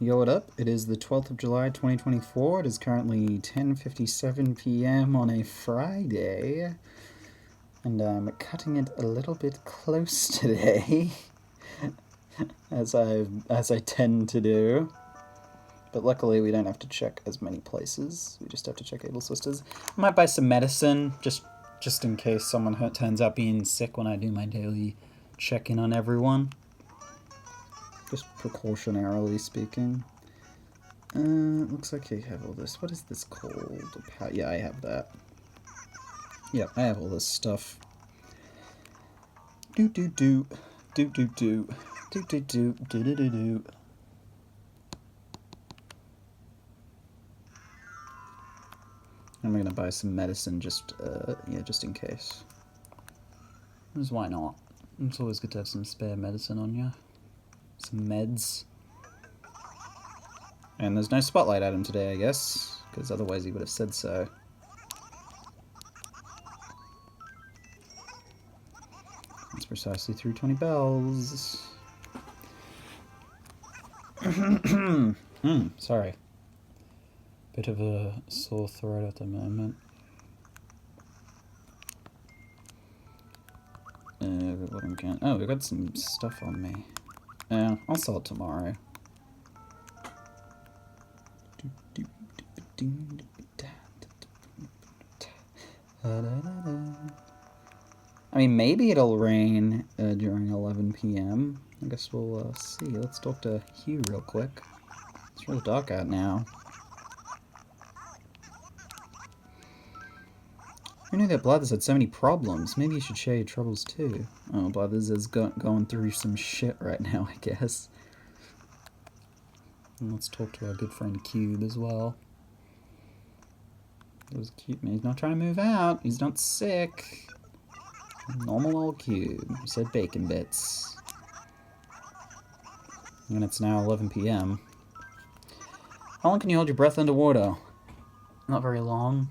Yo, what up? It is the 12th of July, 2024. It is currently 10:57 p.m. on a Friday. And I'm cutting it a little bit close today, as I tend to do. But luckily we don't have to check as many places. We just have to check Able Sisters. I might buy some medicine, just in case someone turns out being sick when I do my daily check-in on everyone. Just precautionarily speaking. Looks like I have all this. What is this called? Yeah, I have that. Yeah, I have all this stuff. Do do do. Do do do. Do do do. Do do do do. I'm gonna buy some medicine just in case. Because why not? It's always good to have some spare medicine on you. Some meds. And there's no spotlight item today, I guess, because otherwise he would have said so. It's precisely through 20 bells. Sorry. Bit of a sore throat at the moment. What I'm getting? Oh, we've got some stuff on me. I'll sell it tomorrow. I mean, maybe it'll rain during 11 p.m. I guess we'll see. Let's talk to Hugh real quick. It's real dark out now. Who knew that Blathers had so many problems? Maybe you should share your troubles too. Oh, Blathers is going through some shit right now, I guess. And let's talk to our good friend Cube as well. It was cute, man. He's not trying to move out. He's not sick. Normal old Cube. He said bacon bits. And it's now 11 p.m. How long can you hold your breath underwater? Not very long.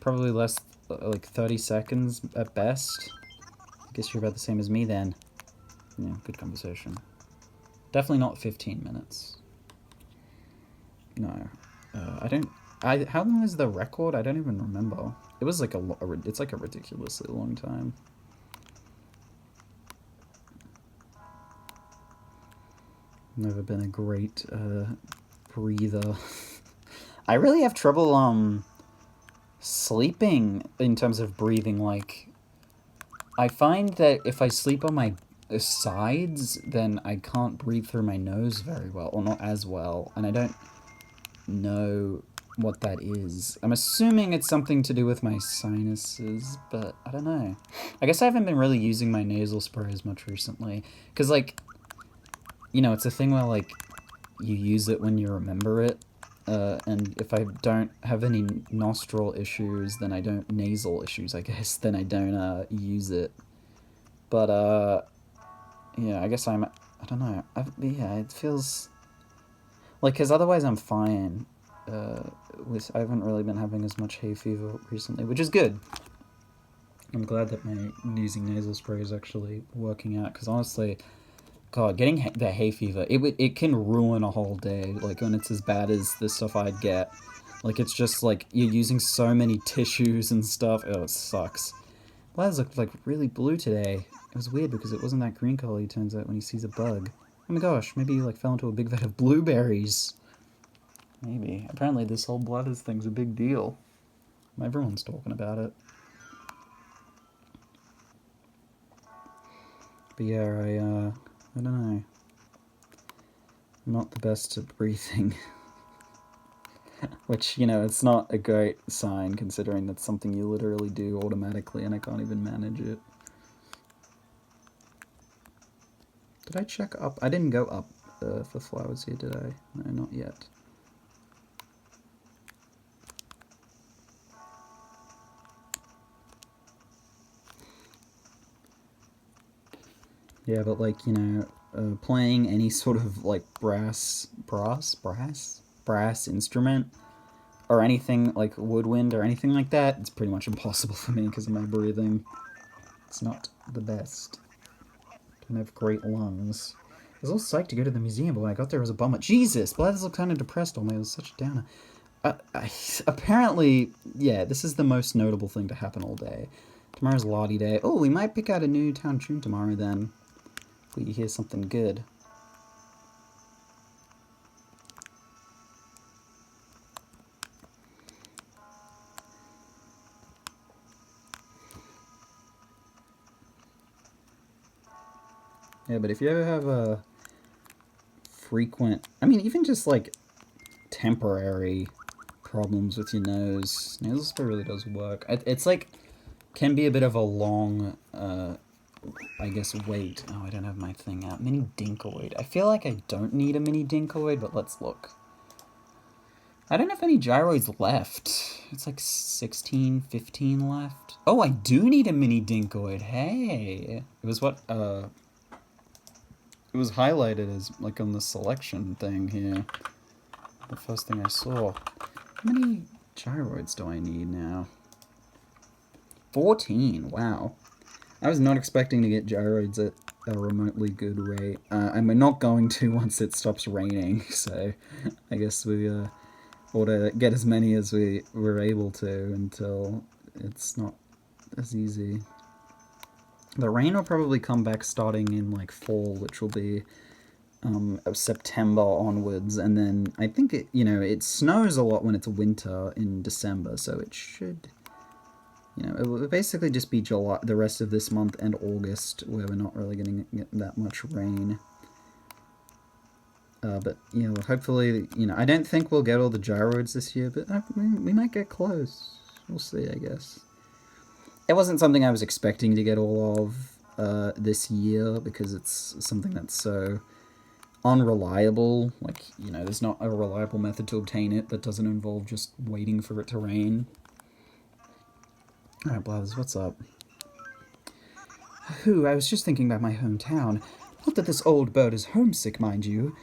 Probably less, like 30 seconds at best. I guess you're about the same as me then. Yeah, good conversation. Definitely not 15 minutes. No. How long is the record? I don't even remember. It was like it's like a ridiculously long time. Never been a great breather. I really have trouble sleeping in terms of breathing. Like, I find that if I sleep on my sides, then I can't breathe through my nose very well, or not as well, and I don't know what that is. I'm assuming it's something to do with my sinuses, but I don't know. I guess I haven't been really using my nasal spray as much recently, because, like, you know, it's a thing where, like, you use it when you remember it, and if I don't have any nostril issues, then I don't, nasal issues, I guess, then I don't, use it. But, yeah, I guess I don't know, yeah, it feels, like, because otherwise I'm fine. I haven't really been having as much hay fever recently, which is good. I'm glad that my using nasal spray is actually working out, because honestly, God, getting the hay fever, it can ruin a whole day, like, when it's as bad as the stuff I'd get. Like, it's just, like, you're using so many tissues and stuff. Oh, it sucks. Blathers looked, like, really blue today. It was weird, because it wasn't that green color he turns out when he sees a bug. Oh my gosh, maybe he, like, fell into a big vat of blueberries. Maybe. Apparently this whole Blathers thing's a big deal. Everyone's talking about it. But yeah, I don't know. I'm not the best at breathing. Which, you know, it's not a great sign, considering that's something you literally do automatically and I can't even manage it. Did I check up? I didn't go up for flowers here, did I? No, not yet. Yeah, but, like, you know, playing any sort of, like, brass instrument, or anything like woodwind or anything like that, it's pretty much impossible for me because of my breathing. It's not the best. I don't have great lungs. I was all psyched to go to the museum, but when I got there, it was a bummer. Jesus, Blathers looked kind of depressed on me. It was such a downer. Apparently, yeah, this is the most notable thing to happen all day. Tomorrow's Lottie Day. Oh, we might pick out a new town tune tomorrow then. If we hear something good. Yeah, but if you ever have a frequent... I mean, even just, like, temporary problems with your nose, nasal spray really does work. It's, like, can be a bit of a long, I guess, wait. Oh, I don't have my thing out. Mini Dinkoid. I feel like I don't need a Mini Dinkoid, but let's look. I don't have any gyroids left. It's like 16, 15 left. Oh, I do need a Mini Dinkoid. Hey! It was what, it was highlighted as, like, on the selection thing here. The first thing I saw. How many gyroids do I need now? 14, wow. I was not expecting to get gyroids at a remotely good rate. And we're not going to once it stops raining, so I guess we ought to get as many as we were able to until it's not as easy. The rain will probably come back starting in, like, fall, which will be September onwards, and then I think it, you know, it snows a lot when it's winter in December, so it should, you know, it will basically just be July, the rest of this month and August, where we're not really getting that much rain. But, you know, hopefully, you know, I don't think we'll get all the gyroids this year, but we might get close. We'll see, I guess. It wasn't something I was expecting to get all of this year, because it's something that's so unreliable. Like, you know, there's not a reliable method to obtain it that doesn't involve just waiting for it to rain. Alright, Blathers, what's up? Whew, I was just thinking about my hometown. Not that this old bird is homesick, mind you,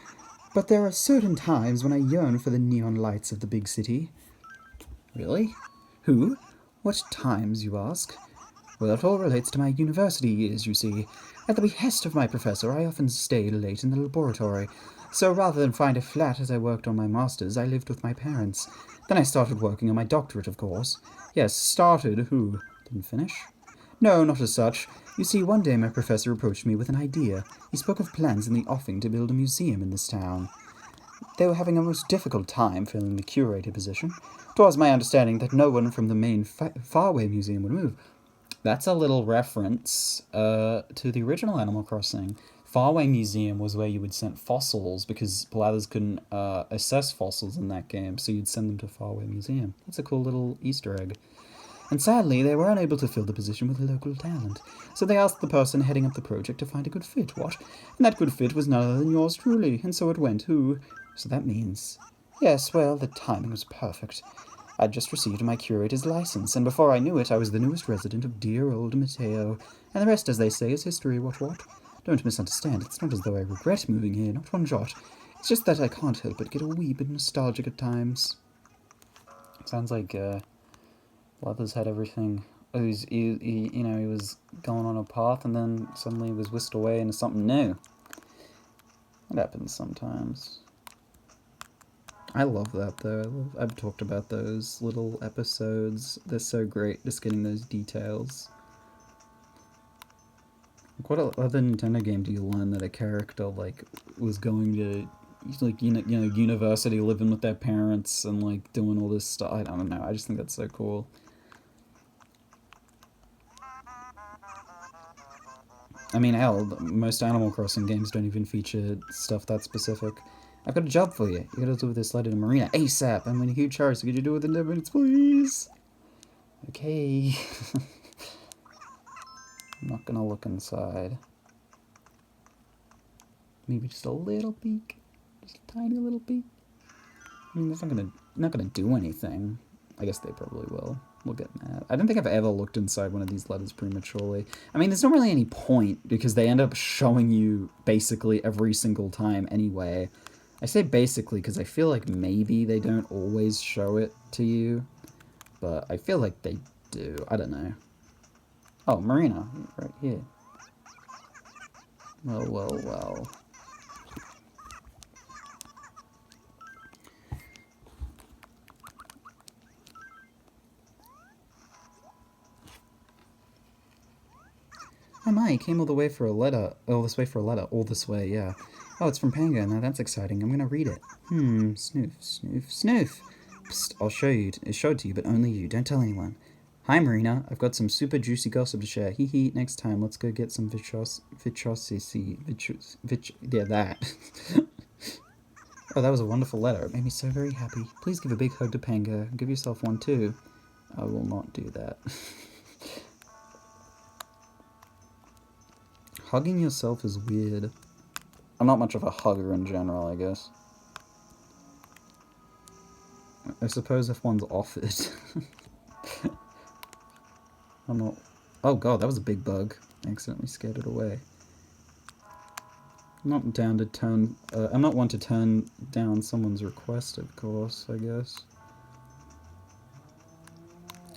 but there are certain times when I yearn for the neon lights of the big city. Really? Who? What times, you ask? Well, it all relates to my university years, you see. At the behest of my professor, I often stayed late in the laboratory, so rather than find a flat as I worked on my master's, I lived with my parents. Then I started working on my doctorate, of course. Yes, started, who? Didn't finish? No, not as such. You see, one day my professor approached me with an idea. He spoke of plans in the offing to build a museum in this town. They were having a most difficult time filling the curator position. 'Twas my understanding that no one from the main Faraway Museum would move. That's a little reference to the original Animal Crossing. Faraway Museum was where you would send fossils, because Blathers couldn't assess fossils in that game, so you'd send them to Faraway Museum. That's a cool little Easter egg. And sadly, they were unable to fill the position with local talent, so they asked the person heading up the project to find a good fit, what? And that good fit was none other than yours truly, and so it went, who? So that means... Yes, well, the timing was perfect. I'd just received my curator's license, and before I knew it, I was the newest resident of dear old Mateiio, and the rest, as they say, is history, what? Don't misunderstand, it's not as though I regret moving here, not one jot. It's just that I can't help but get a wee bit nostalgic at times. Sounds like, Blathers had everything. He was going on a path, and then suddenly he was whisked away into something new. It happens sometimes. I love that, though. I've talked about those little episodes. They're so great, just getting those details. Like, what other Nintendo game do you learn that a character, like, was going to, like, university, living with their parents, and, like, doing all this stuff? I don't know. I just think that's so cool. I mean, hell, most Animal Crossing games don't even feature stuff that specific. I've got a job for you. You gotta do this letter to Marina ASAP. I'm in a huge hurry, so could you do it within 10 minutes, please? Okay. I'm not gonna look inside. Maybe just a little peek. Just a tiny little peek. I mean, they're not gonna do anything. I guess they probably will. We'll get mad. I don't think I've ever looked inside one of these letters prematurely. I mean, there's not really any point, because they end up showing you basically every single time anyway. I say basically because I feel like maybe they don't always show it to you, but I feel like they do. I don't know. Oh, Marina, right here. Well. Ah, he came all the way for a letter. All this way for a letter. All this way, yeah. Oh, it's from Pango. Now that's exciting. I'm gonna read it. Snoof, snoof, snoof. Psst, I'll show it to you, but only you. Don't tell anyone. Hi, Marina. I've got some super juicy gossip to share. Hee hee. Next time, let's go get some yeah, that. Oh, that was a wonderful letter. It made me so very happy. Please give a big hug to Pango. Give yourself one, too. I will not do that. Hugging yourself is weird. I'm not much of a hugger in general, I guess. I suppose if one's offered. I'm not... Oh god, that was a big bug. I accidentally scared it away. I'm not down to turn... I'm not one to turn down someone's request, of course, I guess.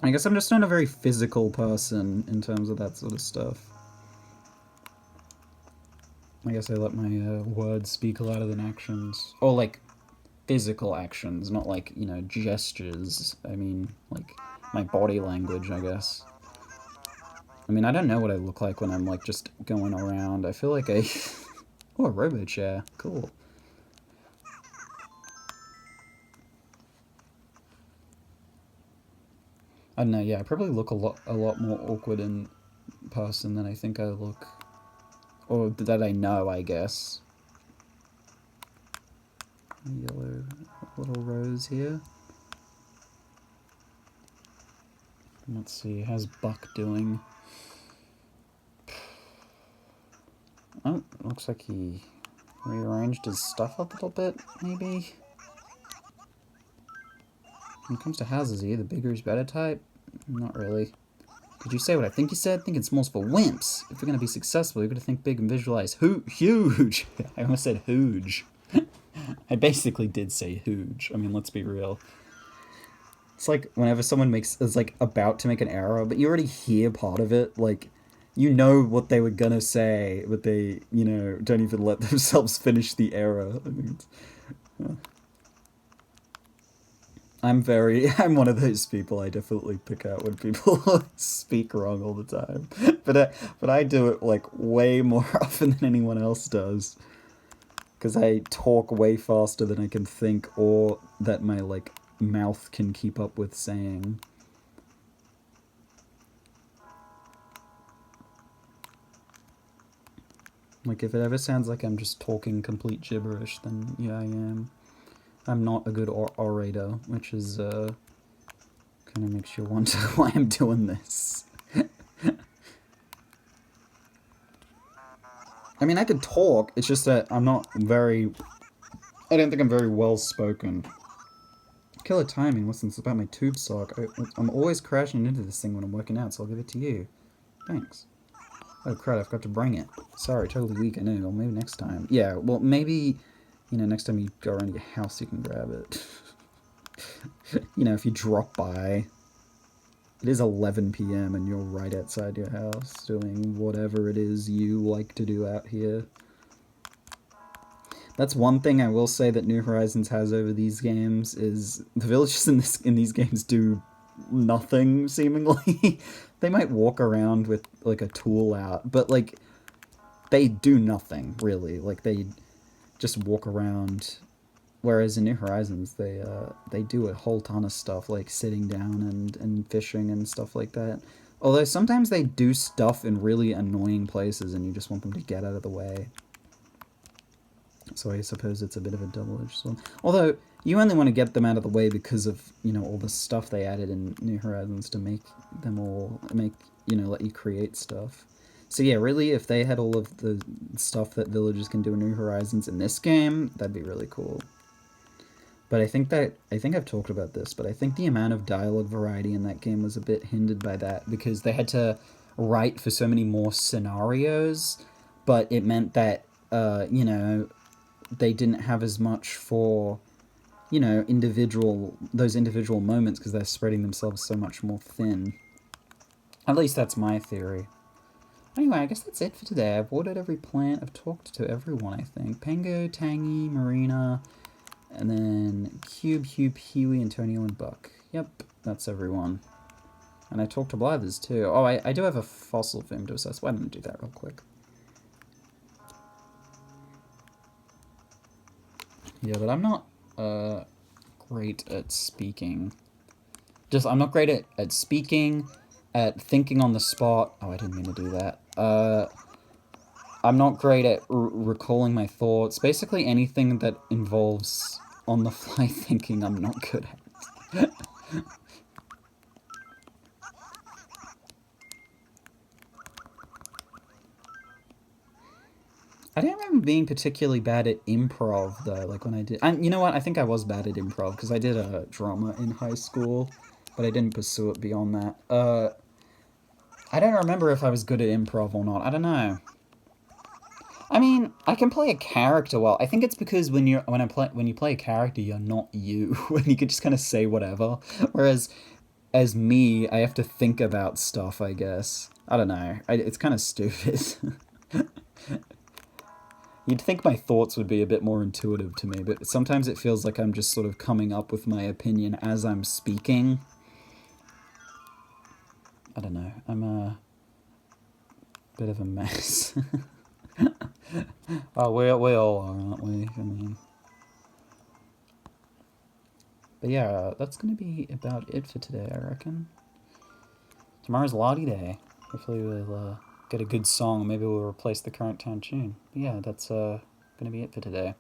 I guess I'm just not a very physical person in terms of that sort of stuff. I guess I let my words speak louder than actions. Or, like, physical actions, not like, you know, gestures. I mean, like, my body language, I guess. I mean, I don't know what I look like when I'm, like, just going around. I feel like oh, a robo chair. Cool. I don't know, yeah, I probably look a lot more awkward in person than I think I look. Or that I know, I guess. Yellow little rose here. Let's see, how's Buck doing? Oh, looks like he rearranged his stuff a little bit, maybe? When it comes to houses, are you the bigger is better type? Not really. Did you say what I think you said? Thinking small's for wimps. If you're going to be successful, you're going to think big and visualize huge. I almost said huge. I basically did say huge. I mean, let's be real. It's like whenever someone is like about to make an error, but you already hear part of it, like, you know what they were gonna say, but they, you know, don't even let themselves finish the error. I mean, I'm one of those people. I definitely pick out when people speak wrong all the time. But I do it, like, way more often than anyone else does. Because I talk way faster than I can think, or that my, like, mouth can keep up with saying. Like, if it ever sounds like I'm just talking complete gibberish, then yeah, I am. I'm not a good orator, which is, kind of makes you wonder why I'm doing this. I mean, I could talk, it's just that I'm not very... I don't think I'm very well-spoken. Killer timing, listen, it's about my tube sock. I'm always crashing into this thing when I'm working out, so I'll give it to you. Thanks. Oh crap, I forgot to bring it. Sorry, totally weak, I know. Well, maybe next time. Yeah, well, maybe, you know, next time you go around your house, you can grab it. You know, if you drop by. It is 11 PM and you're right outside your house doing whatever it is you like to do out here. That's one thing I will say that New Horizons has over these games is the villagers in these games do nothing, seemingly. They might walk around with, like, a tool out, but, like, they do nothing, really. Like, they just walk around. Whereas in New Horizons, they do a whole ton of stuff, like sitting down and fishing and stuff like that. Although sometimes they do stuff in really annoying places and you just want them to get out of the way. So I suppose it's a bit of a double-edged sword. Although, you only want to get them out of the way because of, you know, all the stuff they added in New Horizons to make them all, you know, let you create stuff. So yeah, really, if they had all of the stuff that villagers can do in New Horizons in this game, that'd be really cool. But I think I've talked about this, but I think the amount of dialogue variety in that game was a bit hindered by that, because they had to write for so many more scenarios, but it meant that, you know, they didn't have as much for, you know, those individual moments, because they're spreading themselves so much more thin. At least that's my theory. Anyway, I guess that's it for today. I've watered every plant, I've talked to everyone, I think. Pango, Tangy, Marina... And then Hugh, Peewee, Antonio, and Buck. Yep, that's everyone. And I talked to Blithers too. Oh, I do have a fossil for him to assess. Why don't I do that real quick? Yeah, but I'm not great at speaking. I'm not great at speaking, at thinking on the spot. Oh, I didn't mean to do that. I'm not great at recalling my thoughts. Basically anything that involves on-the-fly thinking I'm not good at. I don't remember being particularly bad at improv, though, like when I did... And you know what? I think I was bad at improv, because I did a drama in high school, but I didn't pursue it beyond that. I don't remember if I was good at improv or not. I don't know. I mean, I can play a character well. I think it's because when you play a character, you're not you. When you can just kind of say whatever. Whereas, as me, I have to think about stuff, I guess. I don't know. It's kind of stupid. You'd think my thoughts would be a bit more intuitive to me, but sometimes it feels like I'm just sort of coming up with my opinion as I'm speaking. I don't know. I'm a bit of a mess. Oh, we all are, aren't we? I mean... But yeah, that's going to be about it for today, I reckon. Tomorrow's Lottie Day. Hopefully we'll get a good song. Maybe we'll replace the current town tune. But yeah, that's going to be it for today.